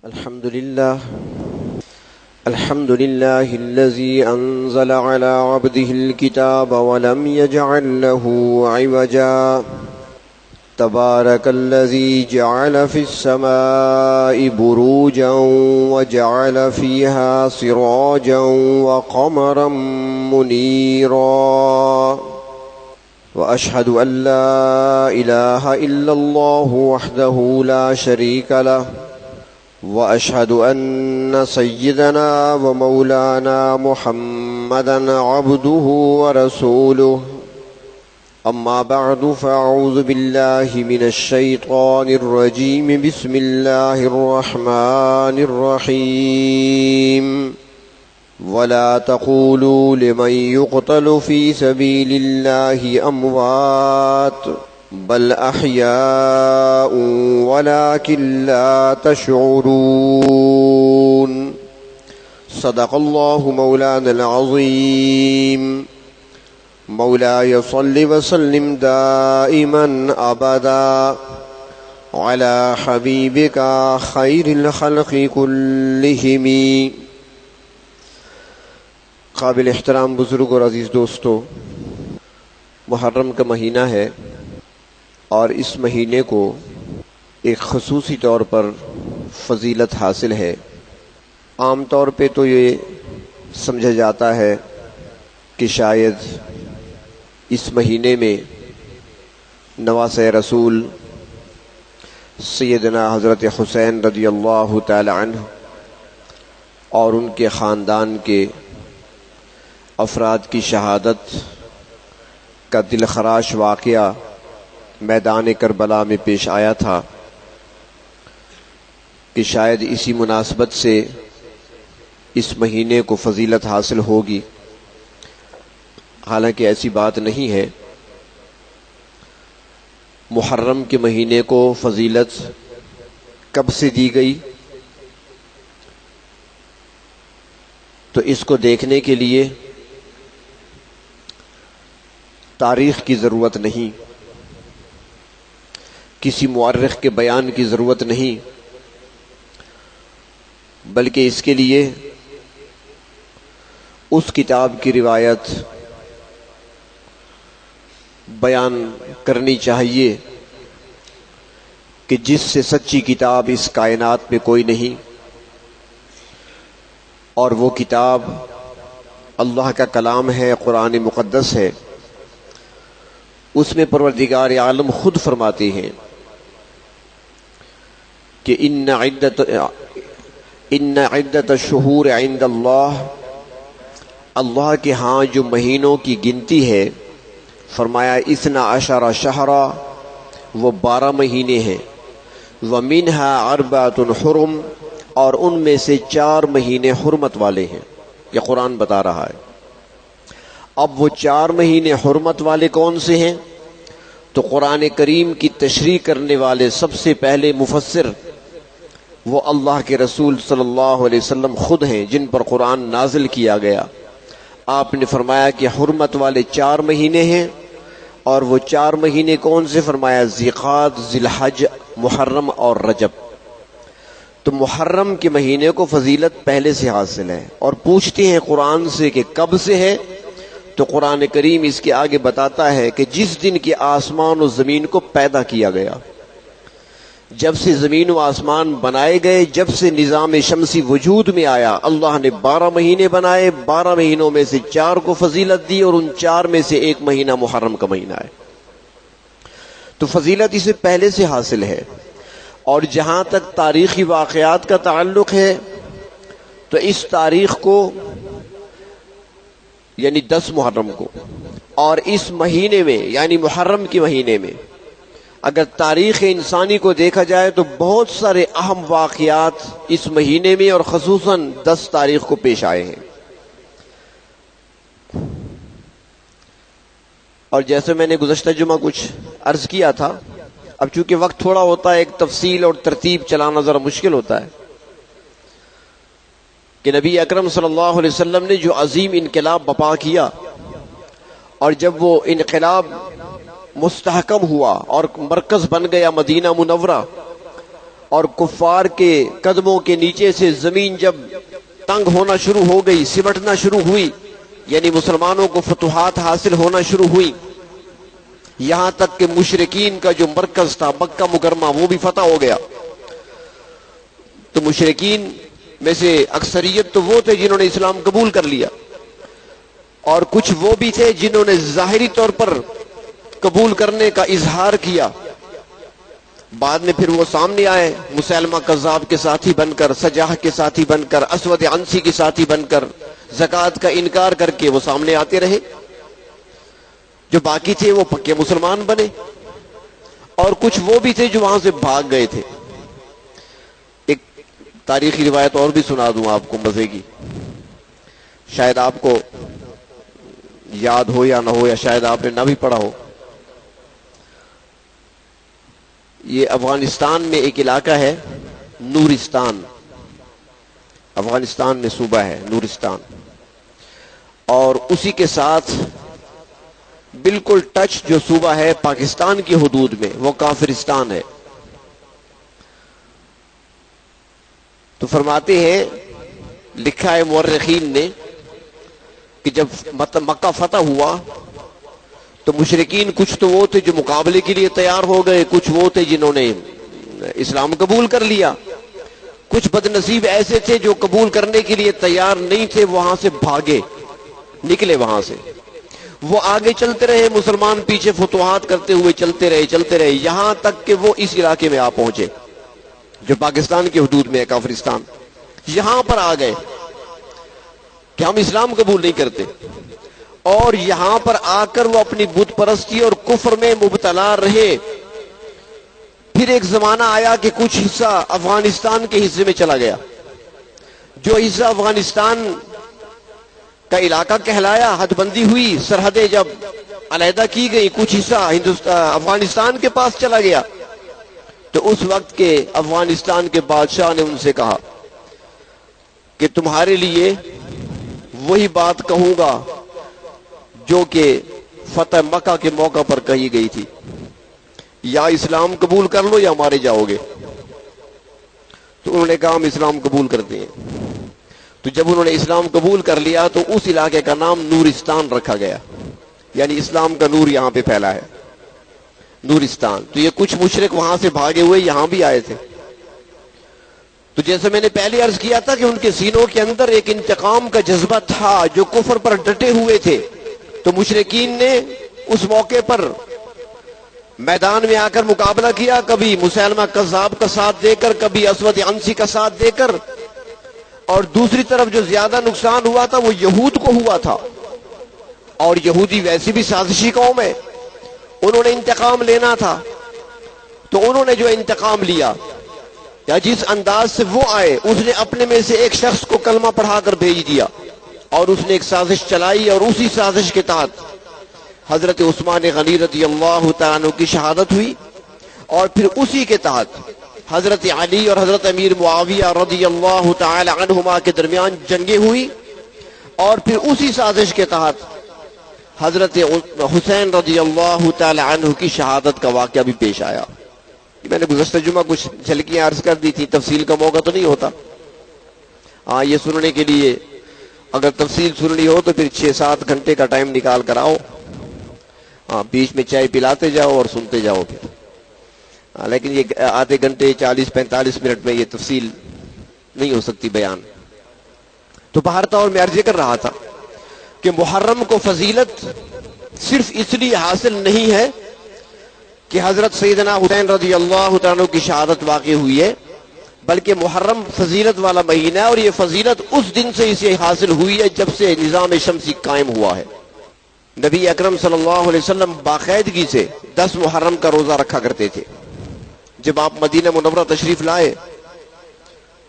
الحمد لله الذي أنزل على عبده الكتاب ولم يجعل له عوجا تبارك الذي جعل في السماء بروجا وجعل فيها سراجا وقمرا منيرا وأشهد أن لا إله إلا الله وحده لا شريك له وأشهد أن سيدنا ومولانا محمدا عبده ورسوله أما بعد فأعوذ بالله من الشيطان الرجيم بسم الله الرحمن الرحيم ولا تقولوا لمن يقتل في سبيل الله أموات بل أحياء ولكن لا تشعرون صدق الله مولانا العظيم مولاي صل وسلم دائما أبدا على حبيبك خير الخلق كلهم. قابل احترام بزرگ اور عزیز دوستو، محرم کا مہینہ ہے اور اس مہینے کو ایک خصوصی طور پر فضیلت حاصل ہے. عام طور پہ تو یہ سمجھا جاتا ہے کہ شاید اس مہینے میں نواسۂ رسول سیدنا حضرت حسین رضی اللہ تعالی عنہ اور ان کے خاندان کے افراد کی شہادت کا دل خراش واقعہ میدان کربلا میں پیش آیا تھا کہ شاید اسی مناسبت سے اس مہینے کو فضیلت حاصل ہوگی. حالانکہ ایسی بات نہیں ہے. محرم کے مہینے کو فضیلت کب سے دی گئی تو اس کو دیکھنے کے لیے تاریخ کی ضرورت نہیں، کسی مورخ کے بیان کی ضرورت نہیں، بلکہ اس کے لیے اس کتاب کی روایت بیان کرنی چاہیے کہ جس سے سچی کتاب اس کائنات میں کوئی نہیں، اور وہ کتاب اللہ کا کلام ہے، قرآن مقدس ہے. اس میں پروردگار عالم خود فرماتے ہیں کہ ان عدت الشہور عند اللہ کے ہاں جو مہینوں کی گنتی ہے، فرمایا 12 شہرا، وہ 12 مہینے ہیں. ومنها 4 حرم، اور ان میں سے 4 مہینے حرمت والے ہیں. یہ قرآن بتا رہا ہے. اب وہ 4 مہینے حرمت والے کون سے ہیں؟ تو قرآن کریم کی تشریح کرنے والے سب سے پہلے مفسر وہ اللہ کے رسول صلی اللہ علیہ وسلم خود ہیں، جن پر قرآن نازل کیا گیا. آپ نے فرمایا کہ حرمت والے 4 مہینے ہیں، اور وہ 4 مہینے کون سے؟ فرمایا ذیقعد، ذی الحج، محرم اور رجب. تو محرم کے مہینے کو فضیلت پہلے سے حاصل ہے. اور پوچھتے ہیں قرآن سے کہ کب سے ہے؟ تو قرآن کریم اس کے آگے بتاتا ہے کہ جس دن کے آسمان و زمین کو پیدا کیا گیا، جب سے زمین و آسمان بنائے گئے، جب سے نظام شمسی وجود میں آیا، اللہ نے 12 مہینے بنائے. 12 مہینوں میں سے 4 کو فضیلت دی، اور ان 4 میں سے ایک مہینہ محرم کا مہینہ ہے. تو فضیلت اسے پہلے سے حاصل ہے. اور جہاں تک تاریخی واقعات کا تعلق ہے تو اس تاریخ کو یعنی 10 محرم کو، اور اس مہینے میں یعنی محرم کے مہینے میں اگر تاریخ انسانی کو دیکھا جائے تو بہت سارے اہم واقعات اس مہینے میں اور خصوصاً 10 تاریخ کو پیش آئے ہیں. اور جیسے میں نے گزشتہ جمعہ کچھ عرض کیا تھا، اب چونکہ وقت تھوڑا ہوتا ہے، ایک تفصیل اور ترتیب چلانا ذرا مشکل ہوتا ہے، کہ نبی اکرم صلی اللہ علیہ وسلم نے جو عظیم انقلاب برپا کیا، اور جب وہ انقلاب مستحکم ہوا اور مرکز بن گیا مدینہ منورہ، اور کفار کے قدموں کے نیچے سے زمین جب تنگ ہونا شروع ہو گئی، سمٹنا شروع ہوئی، یعنی مسلمانوں کو فتوحات حاصل ہونا شروع ہوئی، یہاں تک کہ مشرکین کا جو مرکز تھا مکہ مکرمہ وہ بھی فتح ہو گیا. تو مشرکین میں سے اکثریت تو وہ تھے جنہوں نے اسلام قبول کر لیا، اور کچھ وہ بھی تھے جنہوں نے ظاہری طور پر قبول کرنے کا اظہار کیا. بعد میں پھر وہ سامنے آئے مسیلمہ کذاب کے ساتھی بن کر، سجاح کے ساتھی بن کر، اسود عنسی کے ساتھی بن کر، زکوٰۃ کا انکار کر کے وہ سامنے آتے رہے. جو باقی تھے وہ پکے مسلمان بنے، اور کچھ وہ بھی تھے جو وہاں سے بھاگ گئے تھے. ایک تاریخی روایت اور بھی سنا دوں آپ کو مزے کی، شاید آپ کو یاد ہو یا نہ ہو، یا شاید آپ نے نہ بھی پڑھا ہو. یہ افغانستان میں ایک علاقہ ہے نورستان، افغانستان میں صوبہ ہے نورستان، اور اسی کے ساتھ بالکل ٹچ جو صوبہ ہے پاکستان کی حدود میں وہ کافرستان ہے. تو فرماتے ہیں، لکھا ہے مورخین نے کہ جب مکہ فتح ہوا تو مشرکین کچھ تو وہ تھے جو مقابلے کے لیے تیار ہو گئے، کچھ وہ تھے جنہوں نے اسلام قبول کر لیا، کچھ بد نصیب ایسے تھے جو قبول کرنے کے لیے تیار نہیں تھے، وہاں سے بھاگے، نکلے وہاں سے. وہ آگے چلتے رہے، مسلمان پیچھے فتوحات کرتے ہوئے چلتے رہے، یہاں تک کہ وہ اس علاقے میں آ پہنچے جو پاکستان کی حدود میں ہے کافرستان. یہاں پر آ گئے کہ ہم اسلام قبول نہیں کرتے، اور یہاں پر آ کر وہ اپنی بت پرستی اور کفر میں مبتلا رہے. پھر ایک زمانہ آیا کہ کچھ حصہ افغانستان کے حصے میں چلا گیا، جو حصہ افغانستان کا علاقہ کہلایا، حد بندی ہوئی، سرحدیں جب علیحدہ کی گئی، کچھ حصہ افغانستان کے پاس چلا گیا. تو اس وقت کے افغانستان کے بادشاہ نے ان سے کہا کہ تمہارے لیے وہی بات کہوں گا جو کہ فتح مکہ کے موقع پر کہی گئی تھی، یا اسلام قبول کر لو یا مارے جاؤ گے. تو انہوں نے کہا ہم اسلام قبول کرتے ہیں. تو جب انہوں نے اسلام قبول کر لیا تو اس علاقے کا نام نورستان رکھا گیا، یعنی اسلام کا نور یہاں پہ پھیلا ہے، نورستان. تو یہ کچھ مشرک وہاں سے بھاگے ہوئے یہاں بھی آئے تھے. تو جیسے میں نے پہلے عرض کیا تھا کہ ان کے سینوں کے اندر ایک انتقام کا جذبہ تھا، جو کفر پر ڈٹے ہوئے تھے. تو مشرکین نے اس موقع پر میدان میں آ کر مقابلہ کیا، کبھی مسیلمہ کذاب کا ساتھ دے کر، کبھی اسود عنسی کا ساتھ دے کر. اور دوسری طرف جو زیادہ نقصان ہوا تھا وہ یہود کو ہوا تھا، اور یہودی ویسے بھی سازشی قوم ہے، انہوں نے انتقام لینا تھا. تو انہوں نے جو انتقام لیا، یا جس انداز سے وہ آئے، اس نے اپنے میں سے ایک شخص کو کلمہ پڑھا کر بھیج دیا، اور اس نے ایک سازش چلائی، اور اسی سازش کے تحت حضرت عثمان غنی رضی اللہ تعالیٰ عنہ کی شہادت ہوئی. اور پھر اسی کے تحت حضرت علی اور حضرت امیر معاویہ رضی اللہ تعالی عنہما کے درمیان جنگیں ہوئی. اور پھر اسی سازش کے تحت حضرت حسین رضی اللہ تعالی عنہ کی شہادت کا واقعہ بھی پیش آیا. میں نے گزشتہ جمعہ کچھ جھلکیاں عرض کر دی تھی، تفصیل کا موقع تو نہیں ہوتا. یہ سننے کے لیے اگر تفصیل سننی ہو تو پھر 6-7 گھنٹے کا ٹائم نکال کر آؤ، بیچ میں چائے پلاتے جاؤ اور سنتے جاؤ پھر. لیکن یہ آدھے گھنٹے 40-45 منٹ میں یہ تفصیل نہیں ہو سکتی بیان. تو بہرحال میں عرض کر رہا تھا کہ محرم کو فضیلت صرف اس لیے حاصل نہیں ہے کہ حضرت سیدنا حسین رضی اللہ تعالیٰ کی شہادت واقع ہوئی ہے، بلکہ محرم فضیلت والا مہینہ ہے، اور یہ فضیلت اس دن سے اسے حاصل ہوئی ہے جب سے نظام شمسی قائم ہوا ہے. نبی اکرم صلی اللہ علیہ وسلم باقاعدگی سے 10 محرم کا روزہ رکھا کرتے تھے. جب آپ مدینہ منورہ تشریف لائے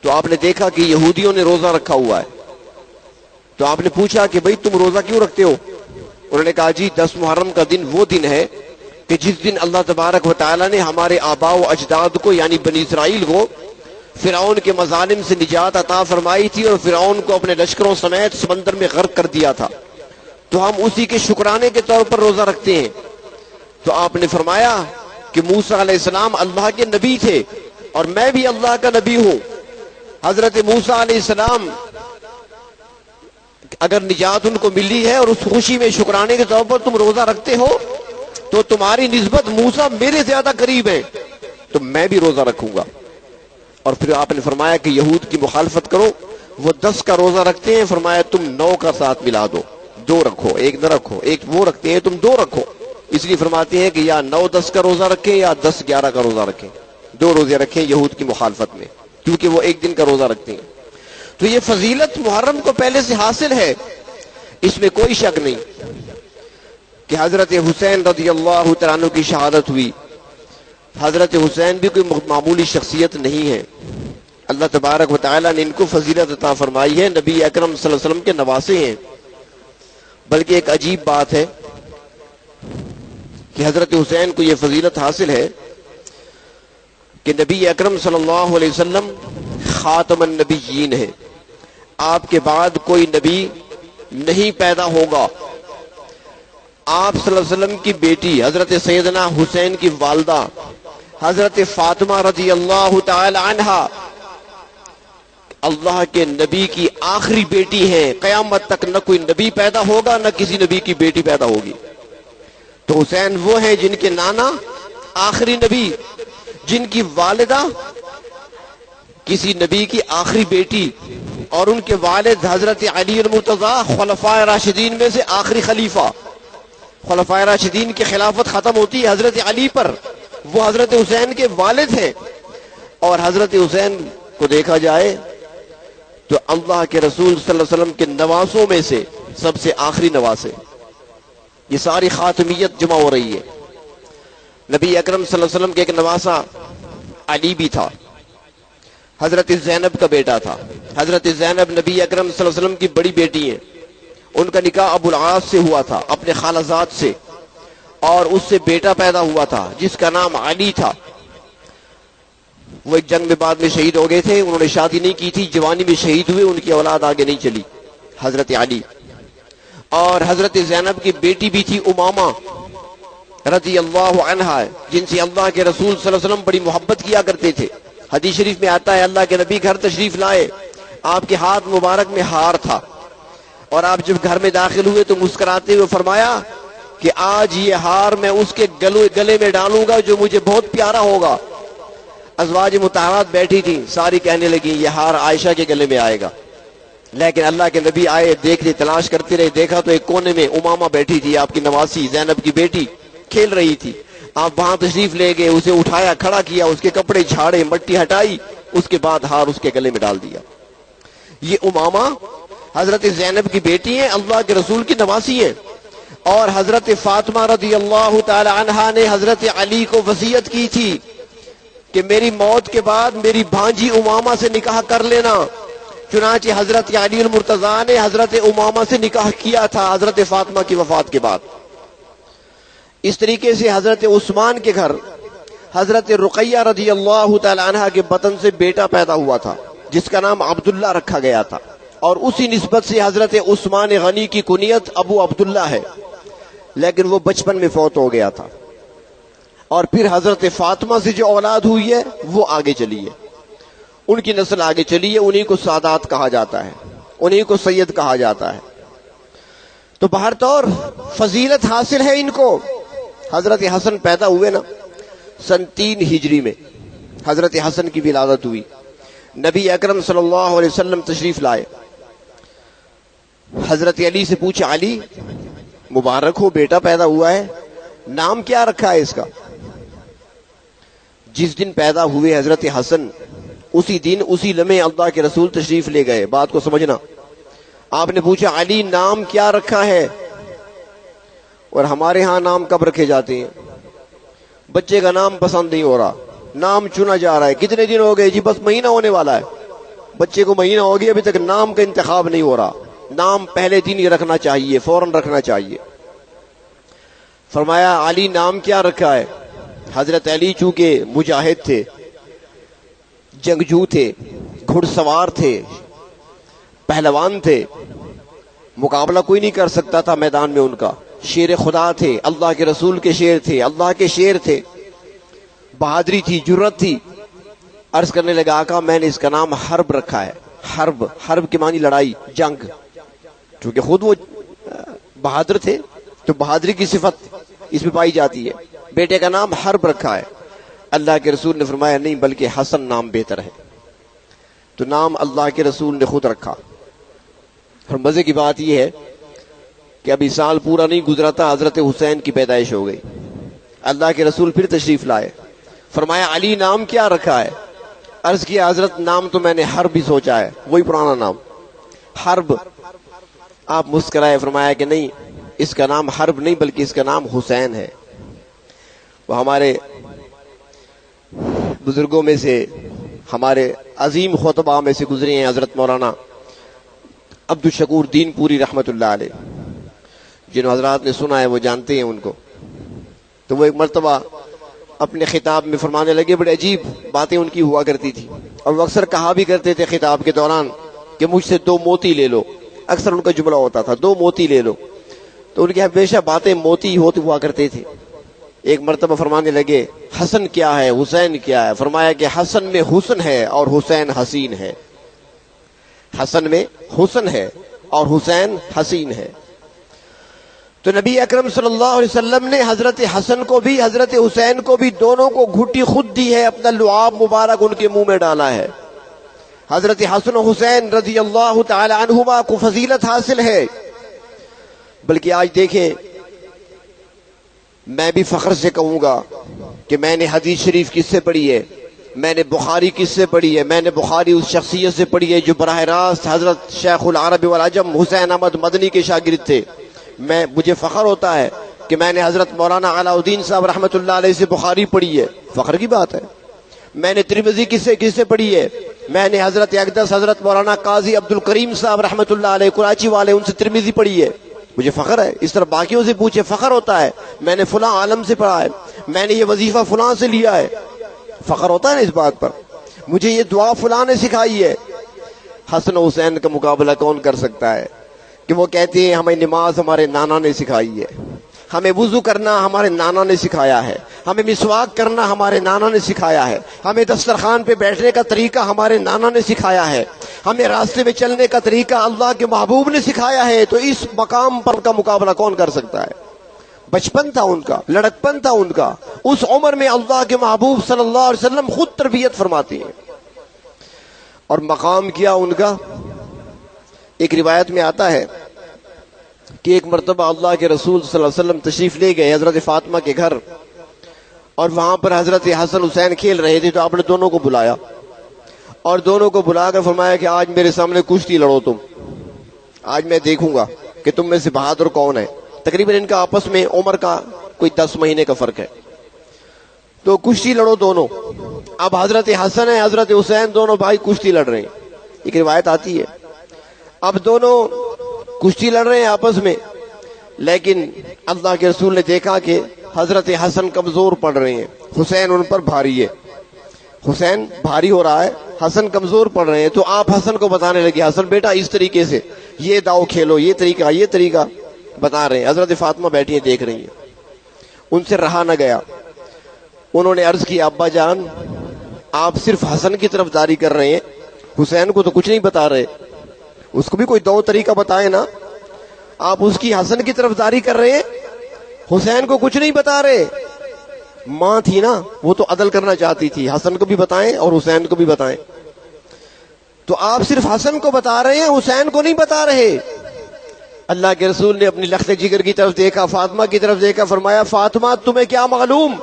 تو آپ نے دیکھا کہ یہودیوں نے روزہ رکھا ہوا ہے. تو آپ نے پوچھا کہ بھئی تم روزہ کیوں رکھتے ہو؟ انہوں نے کہا جی 10 محرم کا دن وہ دن ہے کہ جس دن اللہ تبارک و تعالی نے ہمارے آباء و اجداد کو یعنی بنی اسرائیل کو فرعون کے مظالم سے نجات عطا فرمائی تھی، اور فرعون کو اپنے لشکروں سمیت سمندر میں غرق کر دیا تھا. تو ہم اسی کے شکرانے کے طور پر روزہ رکھتے ہیں. تو آپ نے فرمایا کہ موسیٰ علیہ السلام اللہ کے نبی تھے، اور میں بھی اللہ کا نبی ہوں. حضرت موسیٰ علیہ السلام اگر نجات ان کو ملی ہے اور اس خوشی میں شکرانے کے طور پر تم روزہ رکھتے ہو تو تمہاری نسبت موسیٰ میرے زیادہ قریب ہے، تو میں بھی روزہ رکھوں گا. اور پھر آپ نے فرمایا کہ یہود کی مخالفت کرو، وہ 10 کا روزہ رکھتے ہیں، فرمایا تم 9 کا ساتھ ملا دو، 2 رکھو، 1 نہ رکھو. ایک وہ رکھتے ہیں، تم 2 رکھو. اس لیے فرماتے ہیں کہ یا 9-10 کا روزہ رکھیں یا 10-11 کا روزہ رکھیں. 2 روزے رکھیں یہود کی مخالفت میں، کیونکہ وہ 1 دن کا روزہ رکھتے ہیں. تو یہ فضیلت محرم کو پہلے سے حاصل ہے، اس میں کوئی شک نہیں کہ حضرت حسین رضی اللہ تعالیٰ عنہ کی شہادت ہوئی. حضرت حسین بھی کوئی معمولی شخصیت نہیں ہے. اللہ تبارک و تعالیٰ نے ان کو فضیلت عطا فرمائی ہے، نبی اکرم صلی اللہ علیہ وسلم کے نواسے ہیں. بلکہ ایک عجیب بات ہے کہ حضرت حسین کو یہ فضیلت حاصل ہے کہ نبی اکرم صلی اللہ علیہ وسلم خاتم النبیین ہے. آپ کے بعد کوئی نبی نہیں پیدا ہوگا. آپ صلی اللہ علیہ وسلم کی بیٹی حضرت سیدنا حسین کی والدہ حضرت فاطمہ رضی اللہ تعالی عنہا اللہ کے نبی کی آخری بیٹی ہیں. قیامت تک نہ کوئی نبی پیدا ہوگا نہ کسی نبی کی بیٹی پیدا ہوگی. تو حسین وہ ہیں جن کے نانا آخری نبی، جن کی والدہ کسی نبی کی آخری بیٹی، اور ان کے والد حضرت علی المرتضی خلفائے راشدین میں سے آخری خلیفہ. خلفائے راشدین کی خلافت ختم ہوتی ہے حضرت علی پر، وہ حضرت حسین کے والد ہیں. اور حضرت حسین کو دیکھا جائے تو اللہ کے رسول صلی اللہ علیہ وسلم کے نواسوں میں سے سب سے آخری نواسے. یہ ساری خاتمیت جمع ہو رہی ہے. نبی اکرم صلی اللہ علیہ وسلم کے ایک نواسا علی بھی تھا، حضرت زینب کا بیٹا تھا. حضرت زینب نبی اکرم صلی اللہ علیہ وسلم کی بڑی بیٹی ہیں. ان کا نکاح ابو العاص سے ہوا تھا، اپنے خالزاد سے، اور اس سے بیٹا پیدا ہوا تھا جس کا نام علی تھا. وہ ایک جنگ میں بعد میں شہید ہو گئے تھے، انہوں نے شادی نہیں کی تھی، جوانی میں شہید ہوئے، ان کی اولاد آگے نہیں چلی، حضرت علی. اور حضرت زینب کی بیٹی بھی تھی امامہ رضی اللہ عنہا، جن سے اللہ کے رسول صلی اللہ علیہ وسلم بڑی محبت کیا کرتے تھے. حدیث شریف میں آتا ہے اللہ کے نبی گھر تشریف لائے، آپ کے ہاتھ مبارک میں ہار تھا، اور آپ جب گھر میں داخل ہوئے تو مسکراتے ہوئے فرمایا کہ آج یہ ہار میں اس کے گلے میں ڈالوں گا جو مجھے بہت پیارا ہوگا. ازواج مطہرات بیٹھی تھیں، ساری کہنے لگی یہ ہار عائشہ کے گلے میں آئے گا. لیکن اللہ کے نبی آئے، دیکھتے تلاش کرتے رہے، دیکھا تو ایک کونے میں امامہ بیٹھی تھی، آپ کی نواسی زینب کی بیٹی کھیل رہی تھی. آپ وہاں تشریف لے گئے، اسے اٹھایا، کھڑا کیا، اس کے کپڑے جھاڑے، مٹی ہٹائی، اس کے بعد ہار اس کے گلے میں ڈال دیا. یہ امامہ حضرت زینب کی بیٹی ہیں، اللہ کے رسول کی نواسی ہیں. اور حضرت فاطمہ رضی اللہ تعالی عنہا نے حضرت علی کو وصیت کی تھی کہ میری موت کے بعد میری بھانجی امامہ سے نکاح کر لینا. چنانچہ حضرت علی المرتضی نے حضرت امامہ سے نکاح کیا تھا حضرت فاطمہ کی وفات کے بعد. اس طریقے سے حضرت عثمان کے گھر حضرت رقیہ رضی اللہ تعالی عنہا کے بطن سے بیٹا پیدا ہوا تھا جس کا نام عبداللہ رکھا گیا تھا، اور اسی نسبت سے حضرت عثمان غنی کی کنیت ابو عبداللہ ہے، لیکن وہ بچپن میں فوت ہو گیا تھا. اور پھر حضرت فاطمہ سے جو اولاد ہوئی ہے وہ آگے چلی ہے، ان کی نسل آگے چلی ہے، انہی کو سادات کہا جاتا ہے، انہی کو سید کہا جاتا ہے. تو بہر طور فضیلت حاصل ہے ان کو. حضرت حسن پیدا ہوئے نا 3 ہجری میں، حضرت حسن کی ولادت ہوئی. نبی اکرم صلی اللہ علیہ وسلم تشریف لائے، حضرت علی سے پوچھا علی مبارک ہو، بیٹا پیدا ہوا ہے، نام کیا رکھا ہے اس کا؟ جس دن پیدا ہوئے حضرت حسن اسی دن اسی لمحے اللہ کے رسول تشریف لے گئے. بات کو سمجھنا. آپ نے پوچھا علی نام کیا رکھا ہے؟ اور ہمارے ہاں نام کب رکھے جاتے ہیں؟ بچے کا نام پسند نہیں ہو رہا، نام چنا جا رہا ہے. کتنے دن ہو گئے؟ جی بس مہینہ ہونے والا ہے. بچے کو مہینہ ہو گیا، ابھی تک نام کا انتخاب نہیں ہو رہا. نام پہلے دن ہی رکھنا چاہیے، فوراً رکھنا چاہیے. فرمایا علی نام کیا رکھا ہے؟ حضرت علی چونکہ مجاہد تھے، جنگجو تھے، گھڑ سوار تھے، پہلوان تھے، مقابلہ کوئی نہیں کر سکتا تھا میدان میں ان کا. شیر خدا تھے، اللہ کے رسول کے شیر تھے، اللہ کے شیر تھے، بہادری تھی، جرت تھی. عرض کرنے لگا آقا میں نے اس کا نام حرب رکھا ہے. حرب کے معنی لڑائی، جنگ. چونکہ خود وہ بہادر تھے تو بہادری کی صفت اس میں پائی جاتی ہے. بیٹے کا نام حرب رکھا ہے. اللہ کے رسول نے فرمایا نہیں بلکہ حسن نام بہتر ہے. تو نام اللہ کے رسول نے خود رکھا. اور مزے کی بات یہ ہے کہ ابھی سال پورا نہیں گزرا تھا حضرت حسین کی پیدائش ہو گئی. اللہ کے رسول پھر تشریف لائے. فرمایا علی نام کیا رکھا ہے؟ عرض کیا حضرت نام تو میں نے حرب ہی سوچا ہے، وہی پرانا نام حرب. آپ مسکرائے. فرمایا کہ نہیں، اس کا نام حرب نہیں بلکہ اس کا نام حسین ہے. وہ ہمارے بزرگوں میں سے، ہمارے عظیم خطبہ میں سے گزرے ہیں حضرت مولانا عبدالشکور دین پوری رحمت اللہ علیہ. جن حضرات نے سنا ہے وہ جانتے ہیں ان کو. تو وہ ایک مرتبہ اپنے خطاب میں فرمانے لگے، بڑے عجیب باتیں ان کی ہوا کرتی تھی، اور وہ اکثر کہا بھی کرتے تھے خطاب کے دوران کہ مجھ سے 2 موتی لے لو. اکثر ان کا جملہ ہوتا تھا 2 موتی لے لو. تو ان کی ہمیشہ باتیں موتی ہوتی ہوا کرتے تھے. ایک مرتبہ فرمانے لگے حسن کیا ہے، حسین کیا ہے؟ فرمایا کہ حسن میں حسن ہے اور حسین حسین ہے. حسن میں حسن ہے اور حسین حسین ہے. تو نبی اکرم صلی اللہ علیہ وسلم نے حضرت حسن کو بھی حضرت حسین کو بھی دونوں کو گھٹی خود دی ہے، اپنا لعاب مبارک ان کے منہ میں ڈالا ہے. حضرت حسن و حسین رضی اللہ تعالی عنہما کو فضیلت حاصل ہے. بلکہ آج دیکھیں، میں بھی فخر سے کہوں گا کہ میں نے حدیث شریف کس سے پڑھی ہے، میں نے بخاری کس سے پڑھی ہے. میں نے بخاری اس شخصیت سے پڑھی ہے جو براہ راست حضرت شیخ العرب والعجم حسین احمد مدنی کے شاگرد تھے. مجھے فخر ہوتا ہے کہ میں نے حضرت مولانا علاء الدین صاحب رحمۃ اللہ علیہ سے بخاری پڑھی ہے، فخر کی بات ہے. میں نے ترمذی کس سے پڑھی ہے، میں نے حضرت اقدس حضرت مولانا قاضی عبد الکریم صاحب رحمۃ اللہ علیہ کراچی والے، ان سے ترمذی پڑھی ہے. مجھے فخر ہے. اس طرح باقیوں سے پوچھے، فخر ہوتا ہے. میں نے فلاں عالم سے پڑھا ہے، میں نے یہ وظیفہ فلاں سے لیا ہے، فخر ہوتا ہے نا اس بات پر. مجھے یہ دعا فلاں نے سکھائی ہے. حسن و حسین کا مقابلہ کون کر سکتا ہے؟ کہ وہ کہتے ہیں ہمیں نماز ہمارے نانا نے سکھائی ہے، ہمیں وضو کرنا ہمارے نانا نے سکھایا ہے، ہمیں مسواک کرنا ہمارے نانا نے سکھایا ہے، ہمیں دسترخوان پہ بیٹھنے کا طریقہ ہمارے نانا نے سکھایا ہے، ہمیں راستے میں چلنے کا طریقہ اللہ کے محبوب نے سکھایا ہے. تو اس مقام پر کا مقابلہ کون کر سکتا ہے؟ بچپن تھا ان کا، لڑکپن تھا ان کا. اس عمر میں اللہ کے محبوب صلی اللہ علیہ وسلم خود تربیت فرماتے ہیں. اور مقام کیا ان کا؟ ایک روایت میں آتا ہے کہ ایک مرتبہ اللہ کے رسول صلی اللہ علیہ وسلم تشریف لے گئے حضرت فاطمہ کے گھر، اور وہاں پر حضرت حسن حسین کھیل رہے تھے. تو آپ نے دونوں کو بلایا اور دونوں کو بلا کر فرمایا کہ آج میرے سامنے کشتی لڑو تم، آج میں دیکھوں گا کہ تم میں سے بہادر کون ہے. تقریباً ان کا آپس میں عمر کا کوئی 10 مہینے کا فرق ہے. تو کشتی لڑو دونوں. اب حضرت حسن ہے حضرت حسین دونوں بھائی کشتی لڑ رہے ہیں. ایک روایت آتی ہے اب دونوں کشتی لڑ رہے ہیں آپس میں، لیکن اللہ کے رسول نے دیکھا کہ حضرت حسن کمزور پڑ رہے ہیں، حسین ان پر بھاری ہے. حسین بھاری ہو رہا ہے، حسن کمزور پڑ رہے ہیں. تو آپ حسن کو بتانے لگے، حسن بیٹا اس طریقے سے یہ داؤ کھیلو، یہ طریقہ بتا رہے ہیں. حضرت فاطمہ بیٹھی ہیں دیکھ رہی ہیں. ان سے رہا نہ گیا. انہوں نے عرض کی ابا جان آپ صرف حسن کی طرف داری کر رہے ہیں، حسین کو تو کچھ نہیں بتا رہے، اس کو بھی کوئی دو طریقہ بتائے نا. آپ اس کی حسن کی طرف داری کر رہے ہیں، حسین کو کچھ نہیں بتا رہے. ماں تھی نا، وہ تو عدل کرنا چاہتی تھی، حسن کو بھی بتائیں اور حسین کو بھی بتائیں. تو آپ صرف حسن کو بتا رہے ہیں، حسین کو نہیں بتا رہے. اللہ کے رسول نے اپنی لخت جگر کی طرف دیکھا، فاطمہ کی طرف دیکھا، فرمایا فاطمہ تمہیں کیا معلوم،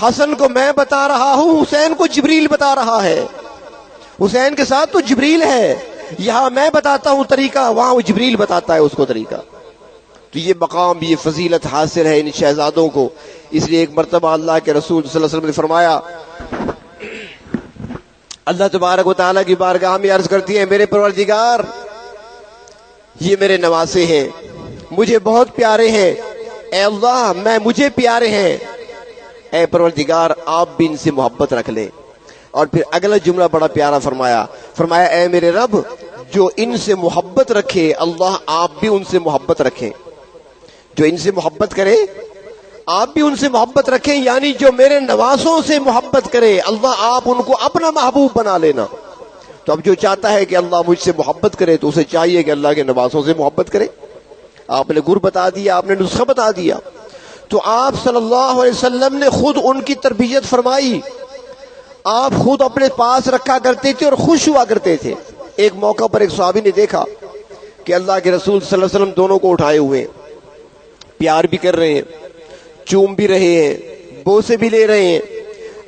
حسن کو میں بتا رہا ہوں، حسین کو جبریل بتا رہا ہے. حسین کے ساتھ تو جبریل ہے، یہاں میں بتاتا ہوں طریقہ، وہاں وہ جبریل بتاتا ہے اس کو طریقہ. تو یہ مقام، یہ فضیلت حاصل ہے ان شہزادوں کو. اس لیے ایک مرتبہ اللہ کے رسول صلی اللہ علیہ وسلم نے فرمایا، اللہ تبارک و تعالیٰ کی بارگاہ میں عرض کرتی ہے میرے پروردگار یہ میرے نواسے ہیں، مجھے بہت پیارے ہیں، اے اللہ مجھے پیارے ہیں، اے پروردگار آپ بھی ان سے محبت رکھ لیں. اور پھر اگلا جملہ بڑا پیارا فرمایا اے میرے رب جو ان سے محبت رکھے اللہ آپ بھی ان سے محبت رکھیں. جو ان سے محبت کرے آپ بھی ان سے محبت رکھیں، یعنی جو میرے نوازوں سے محبت کرے اللہ آپ ان کو اپنا محبوب بنا لینا۔ تو اب جو چاہتا ہے کہ اللہ مجھ سے محبت کرے تو اسے چاہیے کہ اللہ کے نوازوں سے محبت کرے۔ آپ نے گر بتا دیا، آپ نے نسخہ بتا دیا۔ تو آپ صلی اللہ علیہ وسلم نے خود ان کی تربیت فرمائی، آپ خود اپنے پاس رکھا کرتے تھے اور خوش ہوا کرتے تھے۔ ایک موقع پر ایک صحابی نے دیکھا کہ اللہ کے رسول صلی اللہ علیہ وسلم دونوں کو اٹھائے ہوئے ہیں، پیار بھی کر رہے ہیں، چوم بھی رہے ہیں، بوسے بھی لے رہے ہیں،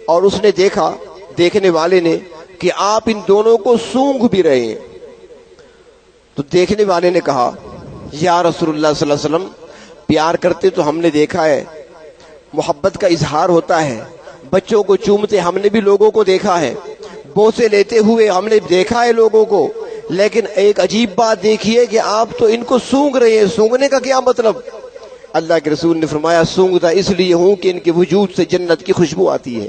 اور اس نے دیکھا، دیکھنے والے نے، کہ آپ ان دونوں کو سونگھ بھی رہے ہیں۔ تو دیکھنے والے نے کہا یا رسول اللہ صلی اللہ علیہ وسلم، پیار کرتے تو ہم نے دیکھا ہے، محبت کا اظہار ہوتا ہے، بچوں کو چومتے ہم نے بھی لوگوں کو دیکھا ہے، بوسے لیتے ہوئے ہم نے دیکھا ہے لوگوں کو، لیکن ایک عجیب بات دیکھیے کہ آپ تو ان کو سونگ رہے ہیں۔ سونگنے کا کیا مطلب؟ اللہ کے رسول نے فرمایا سونگتا اس لیے ہوں کہ ان کے وجود سے جنت کی خوشبو آتی ہے،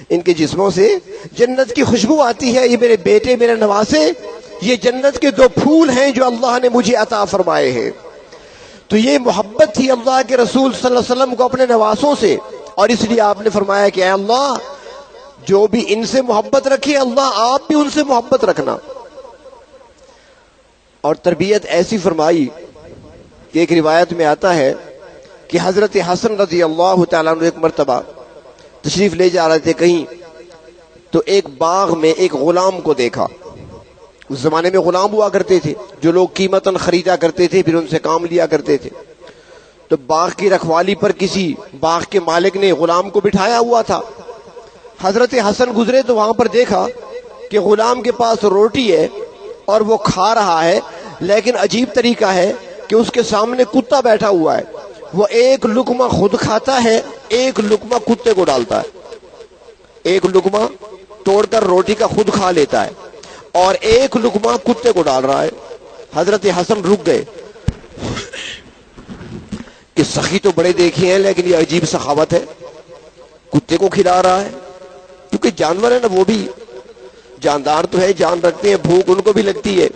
ان کے جسموں سے جنت کی خوشبو آتی ہے۔ یہ میرے بیٹے، میرے نواسے، یہ جنت کے دو پھول ہیں جو اللہ نے مجھے عطا فرمائے ہیں۔ تو یہ محبت تھی اللہ کے رسول صلی اللہ علیہ وسلم کو اپنے نواسوں سے، اور اس لیے آپ نے فرمایا کہ اے اللہ جو بھی ان سے محبت رکھے اللہ آپ بھی ان سے محبت رکھنا۔ اور تربیت ایسی فرمائی کہ ایک روایت میں آتا ہے کہ حضرت حسن رضی اللہ تعالیٰ عنہ ایک مرتبہ تشریف لے جا رہے تھے کہیں، تو ایک باغ میں ایک غلام کو دیکھا۔ اس زمانے میں غلام ہوا کرتے تھے جو لوگ قیمتاً خریدا کرتے تھے، پھر ان سے کام لیا کرتے تھے۔ تو باغ کی رکھوالی پر کسی باغ کے مالک نے غلام کو بٹھایا ہوا تھا۔ حضرت حسن گزرے تو وہاں پر دیکھا کہ غلام کے پاس روٹی ہے اور وہ کھا رہا ہے، لیکن عجیب طریقہ ہے کہ اس کے سامنے کتا بیٹھا ہوا ہے، وہ ایک لقمہ خود کھاتا ہے، ایک لقمہ کتے کو ڈالتا ہے، ایک لقمہ توڑ کر روٹی کا خود کھا لیتا ہے اور ایک لقمہ کتے کو ڈال رہا ہے۔ حضرت حسن رک گئے کہ سخی تو بڑے دیکھے ہیں لیکن یہ عجیب سخاوت ہے، کتے کو کھلا رہا ہے، کیونکہ جانور ہے نا، وہ بھی جاندار تو ہے، جان رکھتے ہیں، بھوک ان کو بھی لگتی ہے،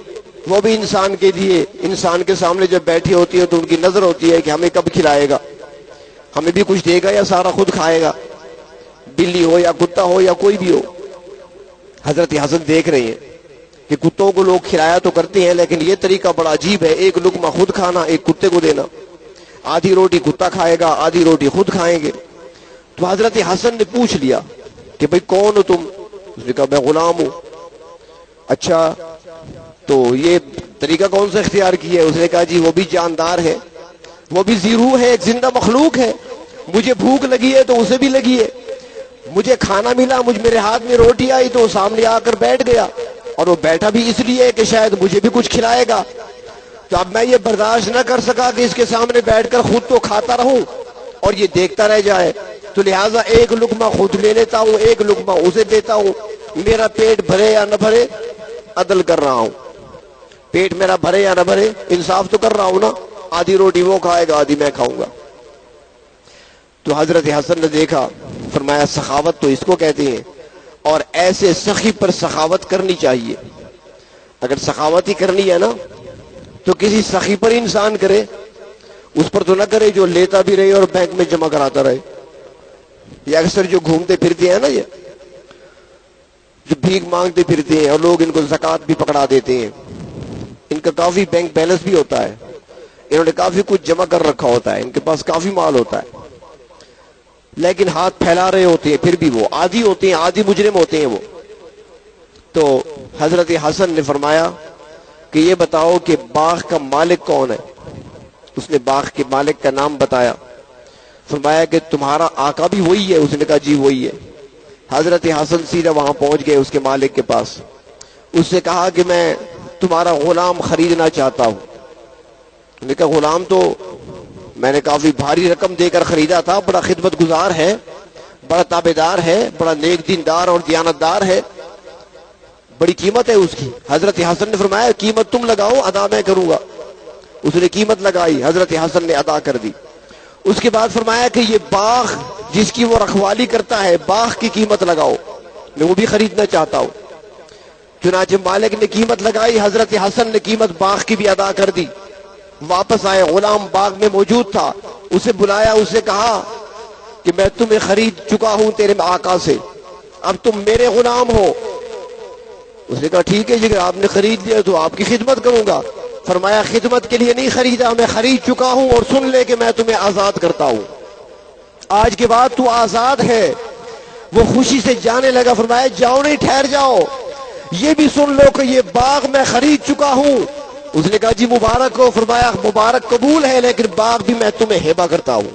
وہ بھی انسان کے لیے، انسان کے سامنے جب بیٹھی ہوتی ہے تو ان کی نظر ہوتی ہے کہ ہمیں کب کھلائے گا، ہمیں بھی کچھ دے گا یا سارا خود کھائے گا، بلی ہو یا کتا ہو یا کوئی بھی ہو۔ حضرت حسن دیکھ رہے ہیں کہ کتوں کو لوگ کھلایا تو کرتے ہیں، لیکن یہ طریقہ بڑا عجیب ہے، ایک لقمہ خود کھانا، ایک کتے کو دینا، آدھی روٹی کتا کھائے گا، آدھی روٹی خود کھائیں گے۔ تو حضرت حسن نے پوچھ لیا کہ بھئی کون ہو تم؟ اس نے کہا میں غلام ہوں۔ اچھا تو یہ طریقہ کون سا اختیار کیا ہے؟ اس نے کہا جی وہ بھی جاندار ہے، وہ بھی ذی روح ہے، ایک زندہ مخلوق ہے، مجھے بھوک لگی ہے تو اسے بھی لگی ہے، مجھے کھانا ملا، میرے ہاتھ میں روٹی آئی تو سامنے آ کر بیٹھ گیا، اور وہ بیٹھا بھی اس لیے کہ شاید مجھے بھی کچھ کھلائے گا۔ تو اب میں یہ برداشت نہ کر سکا کہ اس کے سامنے بیٹھ کر خود تو کھاتا رہوں اور یہ دیکھتا رہ جائے، تو لہٰذا ایک لقمہ خود لے لیتا ہوں، ایک لقمہ اسے دیتا ہوں، میرا پیٹ بھرے یا نہ بھرے عدل کر رہا ہوں، پیٹ میرا بھرے یا نہ بھرے انصاف تو کر رہا ہوں نا، آدھی روٹی وہ کھائے گا آدھی میں کھاؤں گا۔ تو حضرت حسن نے دیکھا، فرمایا سخاوت تو اس کو کہتے ہیں، اور ایسے سخی پر سخاوت کرنی چاہیے۔ اگر سخاوت ہی کرنی ہے نا تو کسی سخی پر انسان کرے، اس پر تو نہ کرے جو لیتا بھی رہے اور بینک میں جمع کراتا رہے۔ یہ اکثر جو گھومتے پھرتے ہیں نا، یہ جو بھیک مانگتے پھرتے ہیں اور لوگ ان کو زکوٰۃ بھی پکڑا دیتے ہیں، ان کا کافی بینک بیلنس بھی ہوتا ہے، انہوں نے کافی کچھ جمع کر رکھا ہوتا ہے، ان کے پاس کافی مال ہوتا ہے، لیکن ہاتھ پھیلا رہے ہوتے ہیں، پھر بھی وہ عادی ہوتے ہیں، عادی مجرم ہوتے ہیں وہ۔ تو حضرت حسن نے فرمایا کہ یہ بتاؤ کہ باغ کا مالک کون ہے؟ اس نے باغ کے مالک کا نام بتایا، فرمایا کہ تمہارا آقا بھی وہی ہے؟ اس نے کہا جی وہی ہے۔ حضرت حسن سیدھا وہاں پہنچ گئے اس کے مالک کے پاس، اس سے کہا کہ میں تمہارا غلام خریدنا چاہتا ہوں۔ اس نے کہا غلام تو میں نے کافی بھاری رقم دے کر خریدا تھا، بڑا خدمت گزار ہے، بڑا تابعدار ہے، بڑا نیک دیندار اور دیانتدار ہے، بڑی قیمت ہے اس کی۔ حضرت حسن نے فرمایا قیمت تم لگاؤ، ادا میں کروں گا۔ اس نے قیمت لگائی، حضرت حسن نے ادا کر دی۔ اس کے بعد فرمایا کہ یہ باغ جس کی وہ رکھوالی کرتا ہے، باغ کی قیمت لگاؤ، میں وہ بھی خریدنا چاہتا ہوں۔ چنانچہ مالک نے قیمت لگائی، حضرت حسن نے قیمت باغ کی بھی ادا کر دی۔ واپس آئے، غلام باغ میں موجود تھا، اسے بلایا، اسے کہا کہ میں تمہیں خرید چکا ہوں تیرے آقا سے، اب تم میرے غلام ہو۔ اس نے کہا ٹھیک ہے جی، اگر آپ نے خرید لیا تو آپ کی خدمت کروں گا۔ فرمایا خدمت کے لیے نہیں خریدا، میں خرید چکا ہوں، اور سن لے کہ میں تمہیں آزاد کرتا ہوں، آج کے بعد تو آزاد ہے۔ وہ خوشی سے جانے لگا، فرمایا جاؤ نہیں، ٹھہر جاؤ، یہ بھی سن لو کہ یہ باغ میں خرید چکا ہوں۔ اس نے کہا جی مبارک ہو۔ فرمایا مبارک قبول ہے، لیکن باغ بھی میں تمہیں ہبہ کرتا ہوں،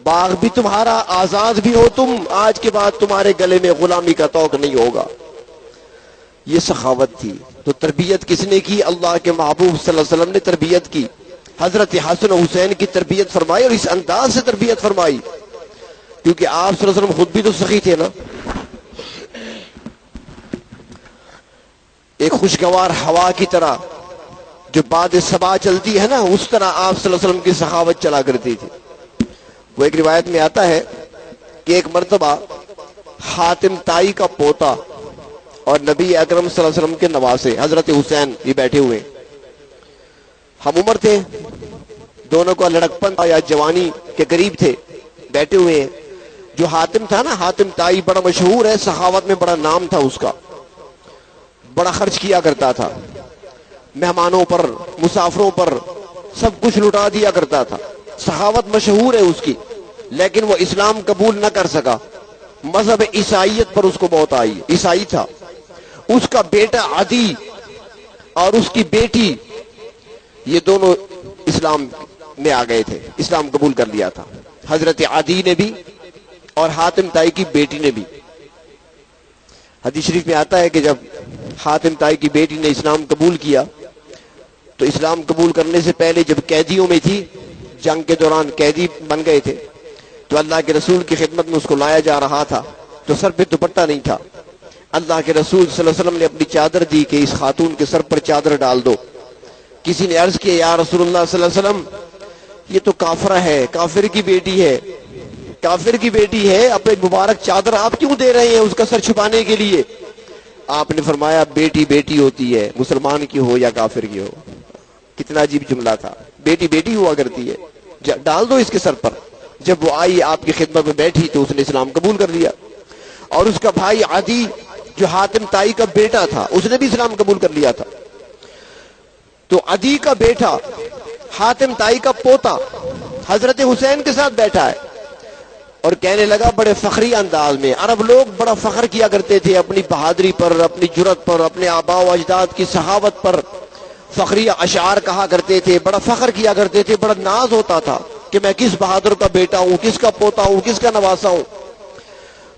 باغ بھی تمہارا، آزاد بھی ہو تم، آج کے بعد تمہارے گلے میں غلامی کا طوق نہیں ہوگا۔ یہ سخاوت تھی۔ تو تربیت کس نے کی؟ اللہ کے محبوب صلی اللہ علیہ وسلم نے تربیت کی، حضرت حسن و حسین کی تربیت فرمائی، اور اس انداز سے تربیت فرمائی، کیونکہ آپ صلی اللہ علیہ وسلم خود بھی تو سخی تھے نا۔ ایک خوشگوار ہوا کی طرح جو باد صبا چلتی ہے نا، اس طرح آپ صلی اللہ علیہ وسلم کی سخاوت چلا کرتی تھی۔ وہ ایک روایت میں آتا ہے کہ ایک مرتبہ حاتم طائی کا پوتا اور نبی اکرم صلی اللہ علیہ وسلم کے نواسے حضرت حسین یہ بیٹھے ہوئے، ہم عمر تھے، دونوں کا لڑکپن یا جوانی کے قریب تھے، بیٹھے ہوئے ہیں۔ جو حاتم تھا نا، حاتم طائی بڑا مشہور ہے، سخاوت میں بڑا نام تھا اس کا، بڑا خرچ کیا کرتا تھا، مہمانوں پر، مسافروں پر سب کچھ لٹا دیا کرتا تھا، سخاوت مشہور ہے اس کی، لیکن وہ اسلام قبول نہ کر سکا، مذہب عیسائیت پر اس کو بہت آئی، عیسائی تھا۔ اس کا بیٹا عدی اور اس کی بیٹی یہ دونوں اسلام میں آ گئے تھے، اسلام قبول کر لیا تھا، حضرت عدی نے بھی اور حاتم طائی کی بیٹی نے بھی۔ حدیث شریف میں آتا ہے کہ جب حاتم طائی کی بیٹی نے اسلام قبول کیا تو اسلام قبول کرنے سے پہلے جب قیدیوں میں تھی، جنگ کے دوران قیدی بن گئے تھے، تو اللہ کے رسول کی خدمت میں اس کو لایا جا رہا تھا، تو سر پہ دوپٹہ نہیں تھا۔ اللہ کے رسول صلی اللہ علیہ وسلم نے اپنی چادر دی کہ اس خاتون کے سر پر چادر ڈال دو۔ کسی نے عرض کیا یا رسول اللہ صلی اللہ علیہ وسلم یہ تو کافرہ ہے، کافر کی بیٹی ہے، کافر کی بیٹی ہے، اپنے مبارک چادر آپ کیوں دے رہے ہیں اس کا سر چھپانے کے لیے؟ آپ نے فرمایا بیٹی بیٹی ہوتی ہے، مسلمان کی ہو یا کافر کی ہو۔ کتنا عجیب جملہ تھا، بیٹی بیٹی ہوا کرتی ہے، ڈال دو اس کے سر پر۔ جب وہ آئی آپ کی خدمت میں بیٹھی تو اس نے اسلام قبول کر لیا، اور اس کا بھائی عدی جو حاتم طائی کا بیٹا تھا اس نے بھی اسلام قبول کر لیا تھا۔ تو عدی کا بیٹا حاتم طائی کا پوتا حضرت حسین کے ساتھ بیٹھا ہے اور کہنے لگا بڑے فخری انداز میں، عرب لوگ بڑا فخر کیا کرتے تھے اپنی بہادری پر، اپنی جرت پر، اپنے آباء و اجداد کی سخاوت پر، فخری اشعار کہا کرتے تھے، بڑا فخر کیا کرتے تھے، بڑا ناز ہوتا تھا کہ میں کس بہادر کا بیٹا ہوں، کس کا پوتا ہوں، کس کا نواسا ہوں۔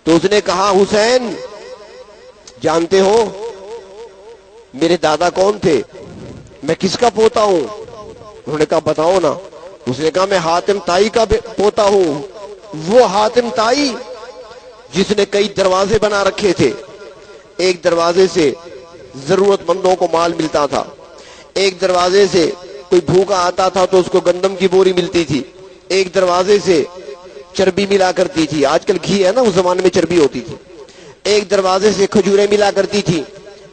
تو اس نے کہا حسین جانتے ہو میرے دادا کون تھے، میں کس کا پوتا ہوں؟ انہوں نے کہا بتاؤ نا۔ اس نے کہا میں حاتم طائی کا پوتا ہوں، وہ حاتم طائی جس نے کئی دروازے بنا رکھے تھے، ایک دروازے سے ضرورت مندوں کو مال ملتا تھا، ایک دروازے سے کوئی بھوکا آتا تھا تو اس کو گندم کی بوری ملتی تھی، ایک دروازے سے چربی ملا کرتی تھی، آج کل گھی ہے نا، اس زمانے میں چربی ہوتی تھی، ایک دروازے سے کھجوریں ملا کرتی تھی،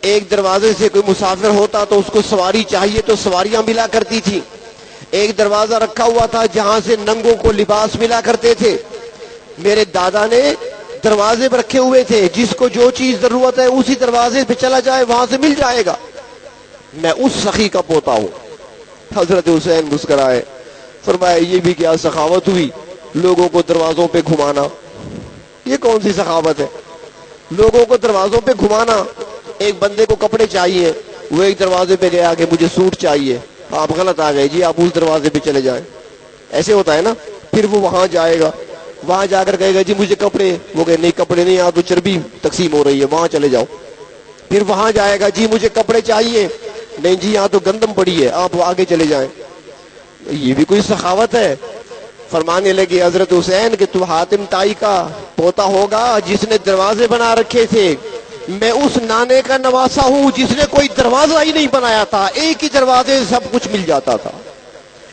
ایک دروازے سے کوئی مسافر ہوتا تو اس کو سواری چاہیے تو سواریاں ملا کرتی تھی، ایک دروازہ رکھا ہوا تھا جہاں سے ننگوں کو لباس ملا کرتے تھے۔ میرے دادا نے دروازے پر رکھے ہوئے تھے، جس کو جو چیز ضرورت ہے اسی دروازے پہ چلا جائے وہاں سے مل جائے گا، میں اس سخی کا پوتا ہوں۔ حضرت حسین مسکرائے، فرمایا یہ بھی کیا سخاوت ہوئی، لوگوں کو دروازوں پہ گھمانا، یہ کون سی سخاوت ہے، لوگوں کو دروازوں پہ گھمانا۔ ایک بندے کو کپڑے چاہیے، وہ ایک دروازے پہ گیا کہ مجھے سوٹ چاہیے، آپ غلط آ گئے جی، آپ اس دروازے پہ چلے جائیں، ایسے ہوتا ہے نا۔ پھر وہ وہاں جائے گا، وہاں جا کر کہے گا جی مجھے کپڑے، وہ کہے نہیں کپڑے نہیں، یہاں تو چربی تقسیم ہو رہی ہے، وہاں چلے جاؤ۔ پھر وہاں جائے گا جی مجھے کپڑے چاہیے، نہیں جی یہاں تو گندم پڑی ہے، آپ آگے چلے جائیں۔ یہ بھی کوئی سخاوت ہے؟ فرمانے لگے حضرت حسین کہ تو حاتم طائی کا پوتا ہوگا جس نے دروازے بنا رکھے تھے، میں اس نانے کا نواسا ہوں جس نے کوئی دروازہ ہی نہیں بنایا تھا، ایک ہی دروازے سے سب کچھ مل جاتا تھا،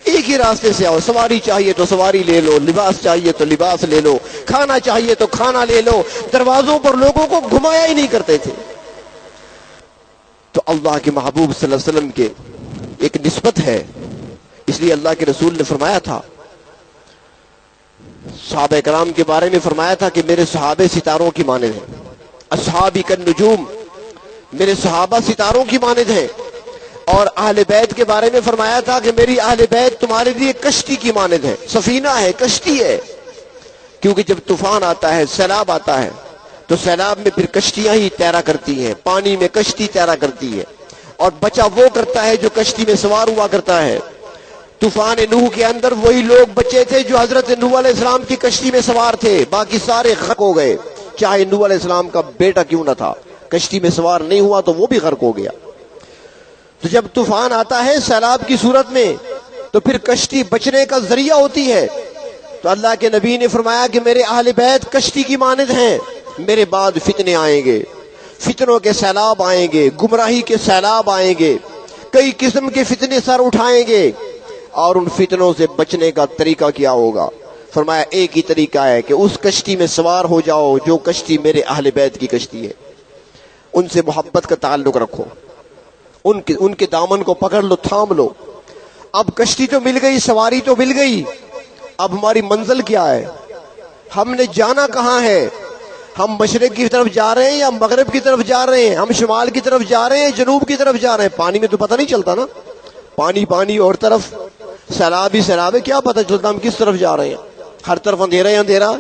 ایک ہی راستے سے آؤ، سواری چاہیے تو سواری لے لو، لباس چاہیے تو لباس لے لو، کھانا چاہیے تو کھانا لے لو، دروازوں پر لوگوں کو گھمایا ہی نہیں کرتے تھے۔ تو اللہ کے محبوب صلی اللہ علیہ وسلم کے ایک نسبت ہے اس لیے اللہ کے رسول نے فرمایا تھا، صحابہ کرام کے بارے میں فرمایا تھا کہ میرے صحابہ ستاروں کی مانند ہیں، اصحابی کالنجوم، میرے صحابہ ستاروں کی مانند ہیں۔ اور اہل بیت کے بارے میں فرمایا تھا کہ میری اہل بیت تمہارے لیے کشتی کی مانند ہے، سفینہ ہے، کشتی ہے، کیونکہ جب طوفان آتا ہے، سیلاب آتا ہے، تو سیلاب میں پھر کشتیاں ہی تیرا کرتی ہیں، پانی میں کشتی تیرا کرتی ہے، اور بچا وہ کرتا ہے جو کشتی میں سوار ہوا کرتا ہے۔ طوفان نوح کے اندر وہی لوگ بچے تھے جو حضرت نوح علیہ السلام کی کشتی میں سوار تھے، باقی سارے غرق ہو گئے، چاہے نوح علیہ السلام کا بیٹا کیوں نہ تھا، کشتی میں سوار نہیں ہوا تو وہ بھی غرق ہو گیا۔ تو جب طوفان آتا ہے سیلاب کی صورت میں تو پھر کشتی بچنے کا ذریعہ ہوتی ہے۔ تو اللہ کے نبی نے فرمایا کہ میرے اہل بیت کشتی کی مانند ہیں، میرے بعد فتنے آئیں گے، فتنوں کے سیلاب آئیں گے، گمراہی کے سیلاب آئیں گے، کئی قسم کے فتنے سر اٹھائیں گے، اور ان فتنوں سے بچنے کا طریقہ کیا ہوگا؟ فرمایا ایک ہی طریقہ ہے کہ اس کشتی میں سوار ہو جاؤ جو کشتی میرے اہل بیت کی کشتی ہے، ان سے محبت کا تعلق رکھو، ان کے دامن کو پکڑ لو، تھام لو۔ اب کشتی تو مل گئی، سواری تو مل گئی، اب ہماری منزل کیا ہے؟ ہم نے جانا کہاں ہے؟ ہم مشرق کی طرف جا رہے ہیں یا مغرب کی طرف جا رہے ہیں؟ ہم شمال کی طرف جا رہے ہیں، جنوب کی طرف جا رہے ہیں؟ پانی میں تو پتہ نہیں چلتا نا، پانی پانی اور طرف سیلاب ہی سیلاب ہے، کیا پتہ چلتا ہم کس طرف جا رہے ہیں؟ ہر طرف اندھیرا ہی اندھیرا۔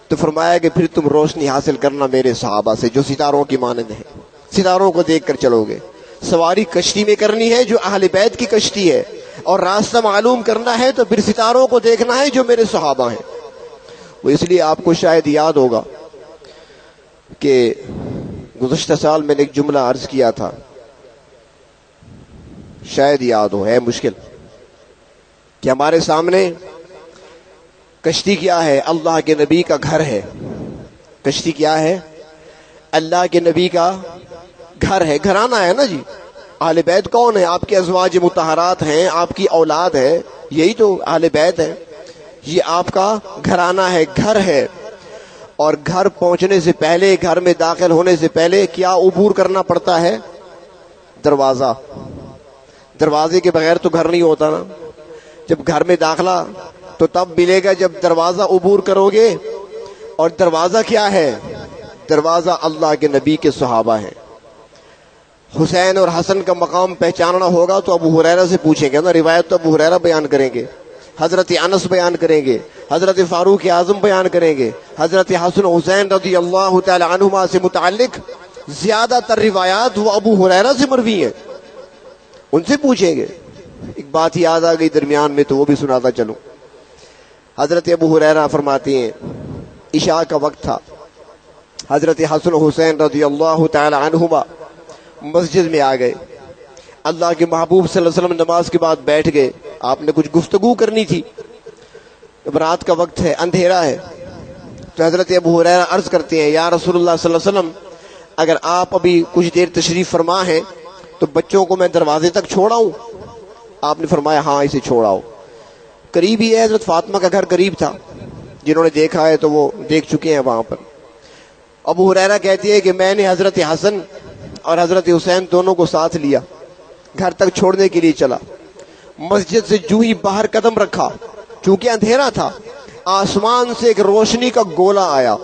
تو فرمایا کہ پھر تم روشنی حاصل کرنا میرے صحابہ سے جو ستاروں کی مانند ہیں، ستاروں کو دیکھ کر چلو گے۔ سواری کشتی میں کرنی ہے جو اہل بیت کی کشتی ہے، اور راستہ معلوم کرنا ہے تو پھر ستاروں کو دیکھنا ہے جو میرے صحابہ ہیں۔ وہ اس لیے آپ کو شاید یاد ہوگا کہ گزشتہ سال میں نے ایک جملہ عرض کیا تھا، شاید یاد ہو، ہے مشکل، کہ ہمارے سامنے کشتی کیا ہے؟ اللہ کے نبی کا گھر ہے۔ کشتی کیا ہے؟ اللہ کے نبی کا گھر ہے، گھرانہ ہے نا جی۔ اہل بیت کون ہے؟ آپ کے ازواج مطہرات ہیں، آپ کی اولاد ہے، یہی تو اہل بیت ہے۔ یہ آپ کا گھرانہ ہے، گھر ہے۔ اور گھر پہنچنے سے پہلے، گھر میں داخل ہونے سے پہلے کیا عبور کرنا پڑتا ہے؟ دروازہ۔ دروازے کے بغیر تو گھر نہیں ہوتا نا۔ جب گھر میں داخلہ تو تب ملے گا جب دروازہ عبور کرو گے۔ اور دروازہ کیا ہے؟ دروازہ اللہ کے نبی کے صحابہ ہیں۔ حسین اور حسن کا مقام پہچاننا ہوگا تو ابو ہریرہ سے پوچھیں گے نا، روایت تو ابو ہریرہ بیان کریں گے، حضرت انس بیان کریں گے، حضرت فاروق اعظم بیان کریں گے، حضرت حسن حسین رضی اللہ تعالی عنہما سے متعلق زیادہ تر روایات وہ ابو ہریرہ سے مروی ہیں، ان سے پوچھیں گے۔ ایک بات یاد آ گئی درمیان میں تو وہ بھی سناتا چلوں۔ حضرت ابو ہریرہ فرماتے ہیں عشاء کا وقت تھا، حضرت حسن حسین رضی اللہ تعالی عنہما مسجد میں آ گئے، اللہ کے محبوب صلی اللہ علیہ وسلم نماز کے بعد بیٹھ گئے، آپ نے کچھ گفتگو کرنی تھی، اب رات کا وقت ہے، اندھیرا ہے، تو حضرت ابو ہریرہ عرض کرتے ہیں یا رسول اللہ صلی اللہ علیہ وسلم اگر آپ ابھی کچھ دیر تشریف فرما ہیں تو بچوں کو میں دروازے تک چھوڑاؤں؟ آپ نے فرمایا ہاں اسے چھوڑاؤ، قریب ہی ہے، حضرت فاطمہ کا گھر قریب تھا، جنہوں نے دیکھا ہے تو وہ دیکھ چکے ہیں وہاں پر۔ ابو ہریرہ کہتی ہے کہ میں نے حضرت حسن اور حضرت حسین دونوں کو ساتھ لیا، گھر تک چھوڑنے کے لیے چلا، مسجد سے جو ہی باہر قدم رکھا، چونکہ اندھیرا تھا، آسمان سے ایک روشنی کا گولا آیا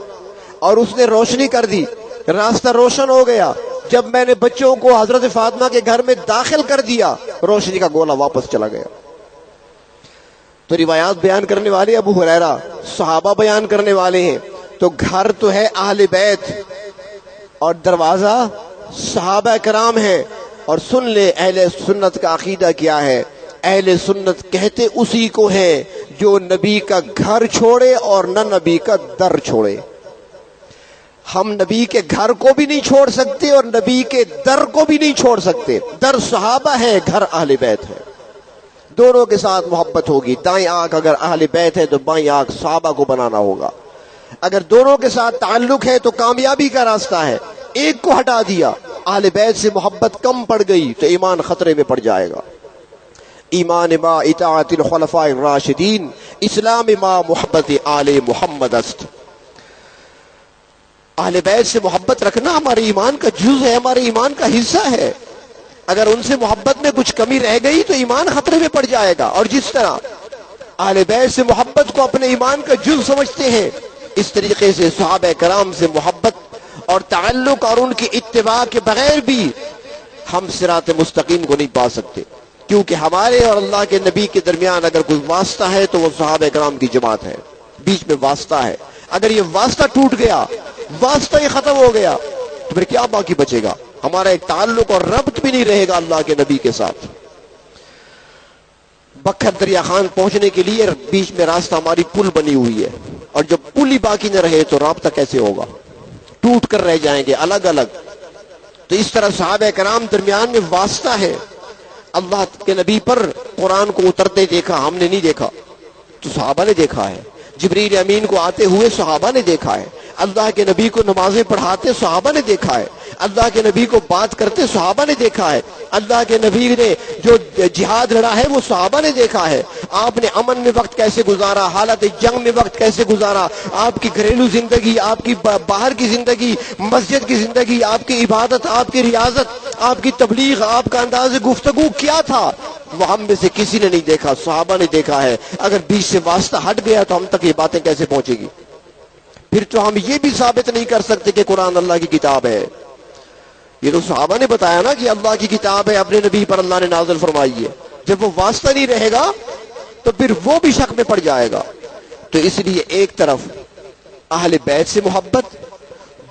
اور اس نے روشنی کر دی، راستہ روشن ہو گیا۔ جب میں نے بچوں کو حضرت فاطمہ کے گھر میں داخل کر دیا، روشنی کا گولا واپس چلا گیا۔ تو روایات بیان کرنے والے ابو ہریرہ، صحابہ بیان کرنے والے ہیں، تو گھر تو ہے اہل بیت اور دروازہ صحابہ کرام ہیں۔ اور سن لے اہل سنت کا عقیدہ کیا ہے، اہل سنت کہتے اسی کو ہے جو نبی کا گھر چھوڑے اور نہ نبی کا در چھوڑے۔ ہم نبی کے گھر کو بھی نہیں چھوڑ سکتے اور نبی کے در کو بھی نہیں چھوڑ سکتے۔ در صحابہ ہے، گھر اہل بیت ہے، دونوں کے ساتھ محبت ہوگی۔ دائیں آنکھ اگر اہل بیت ہے تو بائیں آنکھ صحابہ کو بنانا ہوگا۔ اگر دونوں کے ساتھ تعلق ہے تو کامیابی کا راستہ ہے۔ ایک کو ہٹا دیا، اہل بیت سے محبت کم پڑ گئی تو ایمان خطرے میں پڑ جائے گا۔ ایمان ما اطاعت الخلفاء الراشدین، اسلام ما محبت آل محمد است۔ اہل بیت سے محبت رکھنا ہمارے ایمان کا جز ہے، ہمارے ایمان کا حصہ ہے۔ اگر ان سے محبت میں کچھ کمی رہ گئی تو ایمان خطرے میں پڑ جائے گا. اور جس طرح اہل بیت سے محبت کو اپنے ایمان کا جز سمجھتے ہیں، اس طریقے سے صحابہ کرام سے محبت اور تعلق اور ان کی اتباع کے بغیر بھی ہم صراط مستقیم کو نہیں پا سکتے، کیونکہ ہمارے اور اللہ کے نبی کے درمیان اگر کوئی واسطہ ہے تو وہ صحابہ کرام کی جماعت ہے. بیچ میں واسطہ ہے، اگر یہ واسطہ ٹوٹ گیا، واسطہ ہی ختم ہو گیا، تو پھر کیا باقی بچے گا؟ ہمارا ایک تعلق اور ربط بھی نہیں رہے گا اللہ کے نبی کے ساتھ. بکھر دریا خان پہنچنے کے لیے بیچ میں راستہ ہماری پل بنی ہوئی ہے، اور جب پل ہی باقی نہ رہے تو رابطہ کیسے ہوگا؟ ٹوٹ کر رہ جائیں گے الگ الگ. تو اس طرح صحابہ کرام درمیان میں واسطہ ہے. اللہ کے نبی پر قرآن کو اترتے دیکھا ہم نے نہیں دیکھا، تو صحابہ نے دیکھا ہے. جبریل امین کو آتے ہوئے صحابہ نے دیکھا ہے. اللہ کے نبی کو نمازیں پڑھاتے صحابہ نے دیکھا ہے. اللہ کے نبی کو بات کرتے صحابہ نے دیکھا ہے. اللہ کے نبی نے جو جہاد لڑا ہے وہ صحابہ نے دیکھا ہے. آپ نے امن میں وقت کیسے گزارا، حالت جنگ میں وقت کیسے گزارا، آپ کی گھریلو زندگی، آپ کی باہر کی زندگی، مسجد کی زندگی، آپ کی عبادت، آپ کی ریاضت، آپ کی تبلیغ، آپ کا انداز گفتگو کیا تھا، وہ ہم میں سے کسی نے نہیں دیکھا، صحابہ نے دیکھا ہے. اگر بیچ سے واسطہ ہٹ گیا تو ہم تک یہ باتیں کیسے پہنچے گی؟ پھر تو ہم یہ بھی ثابت نہیں کر سکتے کہ قرآن اللہ کی کتاب ہے. یہ تو صحابہ نے بتایا نا کہ اللہ کی کتاب ہے، اپنے نبی پر اللہ نے نازل فرمائی ہے. جب وہ واسطہ نہیں رہے گا تو پھر وہ بھی شک میں پڑ جائے گا. تو اس لیے ایک طرف اہل بیت سے محبت،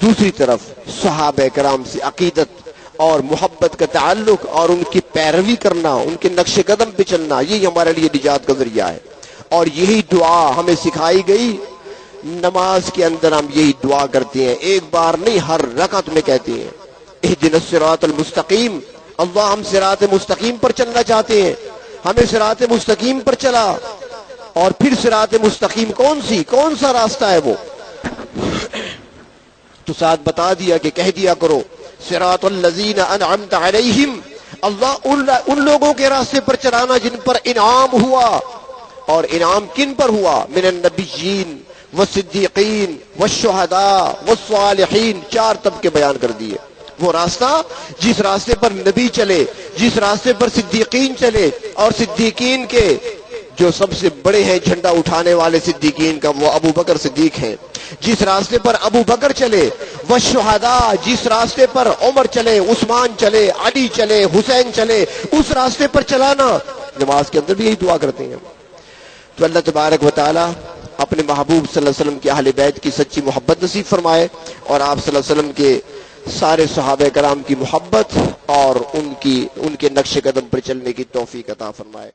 دوسری طرف صحابہ کرام سے عقیدت اور محبت کا تعلق اور ان کی پیروی کرنا، ان کے نقش قدم پہ چلنا، یہی ہمارے لیے نجات کا ذریعہ ہے. اور یہی دعا ہمیں سکھائی گئی. نماز کے اندر ہم یہی دعا کرتے ہیں، ایک بار نہیں، ہر رکعت میں کہتے ہیں اہدنا الصراط المستقیم. اللہ ہم صراط مستقیم پر چلنا چاہتے ہیں، ہمیں صراط مستقیم پر چلا. اور پھر صراط مستقیم کون سا راستہ ہے وہ تو ساتھ بتا دیا کہ کہہ دیا کرو صراط الذین انعمت علیہم. اللہ ان لوگوں کے راستے پر چلانا جن پر انعام ہوا. اور انعام کن پر ہوا؟ من النبیین والصدیقین والشہداء والصالحین. 4 طبقے بیان کر دیے. وہ راستہ جس راستے پر نبی چلے، جس راستے پر صدیقین چلے، اور صدیقین کے جو سب سے بڑے ہیں جھنڈا اٹھانے والے صدیقین کا وہ ابو بکر صدیق ہیں، جس راستے پر ابو بکر چلے. والشہداء جس راستے پر عمر چلے، عثمان چلے، علی چلے، حسین چلے، اس راستے پر چلانا. نماز کے اندر بھی یہی دعا کرتے ہیں. تو اللہ تبارک و تعالی اپنے محبوب صلی اللہ علیہ وسلم کے اہل بیت کی سچی محبت نصیب فرمائے، اور آپ صلی اللہ علیہ وسلم کے سارے صحابہ کرام کی محبت اور ان کے نقش قدم پر چلنے کی توفیق عطا فرمائے.